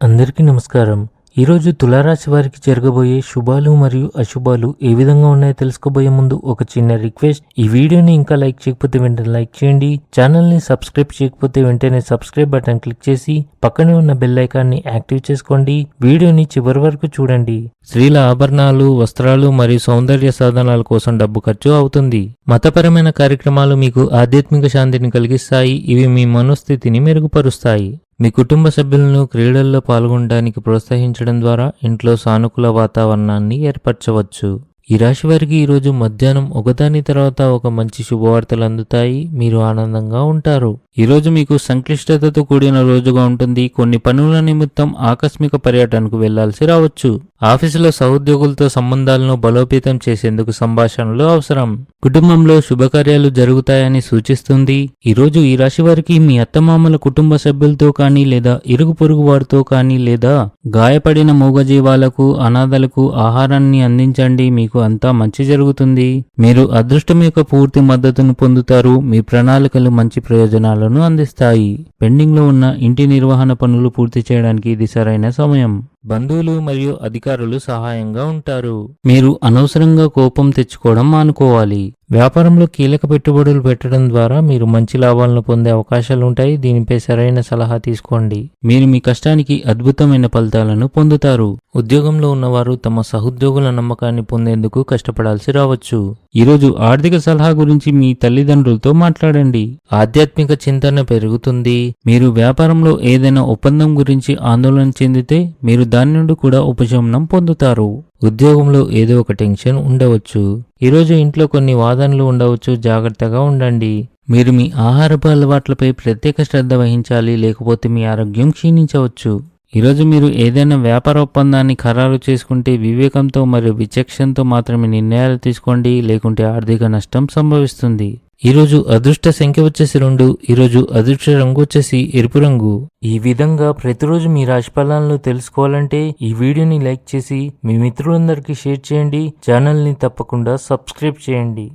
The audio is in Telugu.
అందరికీ నమస్కారం. ఈరోజు తులారాశి వారికి జరగబోయే శుభాలు మరియు అశుభాలు ఏ విధంగా ఉన్నాయో తెలుసుకోబోయే ముందు ఒక చిన్న రిక్వెస్ట్. ఈ వీడియోని ఇంకా లైక్ చేయకపోతే వెంటనే లైక్ చేయండి. ఛానల్ని సబ్స్క్రైబ్ చేయకపోతే వెంటనే సబ్స్క్రైబ్ బటన్ క్లిక్ చేసి పక్కనే ఉన్న బెల్ ఐకాన్ని యాక్టివ్ చేసుకోండి. వీడియోని చివరి వరకు చూడండి. స్త్రీల ఆభరణాలు, వస్త్రాలు మరియు సౌందర్య సాధనాల కోసం డబ్బు ఖర్చు అవుతుంది. మతపరమైన కార్యక్రమాలు మీకు ఆధ్యాత్మిక శాంతిని కలిగిస్తాయి. ఇవి మీ మనోస్థితిని మెరుగుపరుస్తాయి. మీ కుటుంబ సభ్యులను క్రీడల్లో పాల్గొనడానికి ప్రోత్సహించడం ద్వారా ఇంట్లో సానుకూల వాతావరణాన్ని ఏర్పరచవచ్చు. ఈ రాశి వారికి ఈరోజు మధ్యాహ్నం ఒకదాని తర్వాత ఒక మంచి శుభవార్తలు అందుతాయి. మీరు ఆనందంగా ఉంటారు. ఈరోజు మీకు సంక్లిష్టతతో కూడిన రోజుగా ఉంటుంది. కొన్ని పనుల నిమిత్తం ఆకస్మిక పర్యటనకు వెళ్లాల్సి రావచ్చు. ఆఫీసులో సహోద్యోగులతో సంబంధాలను బలోపేతం చేసేందుకు సంభాషణలు అవసరం. కుటుంబంలో శుభకార్యాలు జరుగుతాయని సూచిస్తుంది. ఈరోజు ఈ రాశి వారికి మీ అత్తమామల కుటుంబ సభ్యులతో కానీ లేదా ఇరుగు పొరుగు వారితో కానీ లేదా గాయపడిన మూగజీవాలకు, అనాథలకు ఆహారాన్ని అందించండి. మీకు అంతా మంచి జరుగుతుంది. మీరు అదృష్టం యొక్క పూర్తి మద్దతును పొందుతారు. మీ ప్రణాళికలు మంచి ప్రయోజనాలను అందిస్తాయి. పెండింగ్ లో ఉన్న ఇంటి నిర్వహణ పనులు పూర్తి చేయడానికి ఇది సరైన సమయం. బంధువులు మరియు అధికారులు సహాయంగా ఉంటారు. మీరు అనవసరంగా కోపం తెచ్చుకోవడం మానుకోవాలి. వ్యాపారంలో కీలక పెట్టుబడులు పెట్టడం ద్వారా మీరు మంచి లాభాలను పొందే అవకాశాలుంటాయి. దీనిపై సరైన సలహా తీసుకోండి. మీరు మీ కష్టానికి అద్భుతమైన ఫలితాలను పొందుతారు. ఉద్యోగంలో ఉన్నవారు తమ సహోద్యోగుల నమ్మకాన్ని పొందేందుకు కష్టపడాల్సి రావచ్చు. ఈరోజు ఆర్థిక సలహా గురించి మీ తల్లిదండ్రులతో మాట్లాడండి. ఆధ్యాత్మిక చింతన పెరుగుతుంది. మీరు వ్యాపారంలో ఏదైనా ఒప్పందం గురించి ఆందోళన చెందితే మీరు దాని నుండి కూడా ఉపశమనం పొందుతారు. ఉద్యోగంలో ఏదో ఒక టెన్షన్ ఉండవచ్చు. ఈరోజు ఇంట్లో కొన్ని వాదనలు ఉండవచ్చు. జాగ్రత్తగా ఉండండి. మీరు మీ ఆహారపు అలవాట్లపై ప్రత్యేక శ్రద్ధ వహించాలి, లేకపోతే మీ ఆరోగ్యం క్షీణించవచ్చు. ఈరోజు మీరు ఏదైనా వ్యాపార ఒప్పందాన్ని ఖరారు చేసుకుంటే వివేకంతో మరియు విచక్షణతో మాత్రమే నిర్ణయాలు తీసుకోండి, లేకుంటే ఆర్థిక నష్టం సంభవిస్తుంది. ఈరోజు అదృష్ట సంఖ్య వచ్చేసి 2. ఈరోజు అదృష్ట రంగు వచ్చేసి ఎరుపు రంగు. ఈ విధంగా ప్రతిరోజు మీ రాశి ఫలాలను తెలుసుకోవాలంటే ఈ వీడియోని లైక్ చేసి మీ మిత్రులందరికీ షేర్ చేయండి. ఛానల్ని తప్పకుండా సబ్స్క్రైబ్ చేయండి.